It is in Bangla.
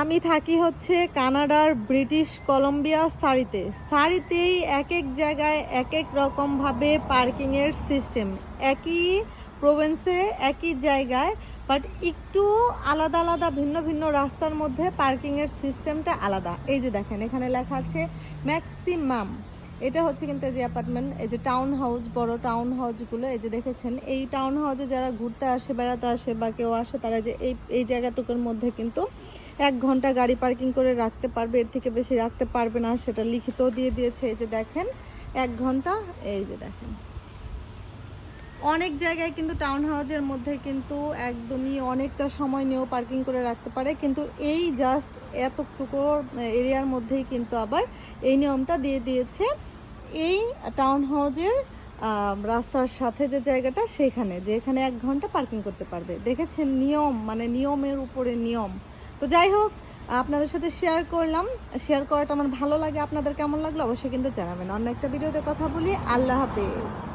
আমি থাকি হচ্ছে কানাডার ব্রিটিশ কলম্বিয়া সারিতে। সারিতেই এক এক জায়গায় এক এক রকমভাবে পার্কিংয়ের সিস্টেম, একই প্রভিন্সে একই জায়গায়, বাট একটু আলাদা আলাদা ভিন্ন ভিন্ন রাস্তার মধ্যে পার্কিংয়ের সিস্টেমটা আলাদা। এই যে দেখেন এখানে লেখা আছে ম্যাক্সিমাম। এটা হচ্ছে কিন্তু এই যে অ্যাপার্টমেন্ট, এই যে টাউন হাউস, বড় টাউন হাউসগুলো, এই যে দেখেছেন এই টাউন হাউসে যারা ঘুরতে আসে, বেড়াতে আসে বা কেউ আসে, তারা যে এই জায়গাটুকুর মধ্যে কিন্তু 1 ঘন্টা গাড়ি পার্কিং করে রাখতে পারবে, এর থেকে বেশি রাখতে পারবে না, সেটা লিখিত দিয়ে দিয়েছে। এই যে দেখেন 1 ঘন্টা। এই যে দেখেন অনেক জায়গায় কিন্তু টাউন হাউসের মধ্যে কিন্তু একদমই অনেকটা সময় নিয়েও পার্কিং করে রাখতে পারে, কিন্তু এই জাস্ট এতটুকু এরিয়ার মধ্যেই কিন্তু আবার এই নিয়মটা দিয়ে দিয়েছে। এই টাউন হাউসের রাস্তার সাথে যে জায়গাটা, সেখানে যে এখানে 1 ঘন্টা পার্কিং করতে পারবে। দেখেছেন নিয়ম, মানে নিয়মের উপরে নিয়ম। তো যাই হোক, আপনাদের সাথে শেয়ার করলাম, শেয়ার করাটা আমার ভালো লাগে। আপনাদের কেমন লাগলো অবশ্যই কিন্তু জানাবেন। অন্য একটা ভিডিওতে কথা বলি। আল্লাহ হাফেজ।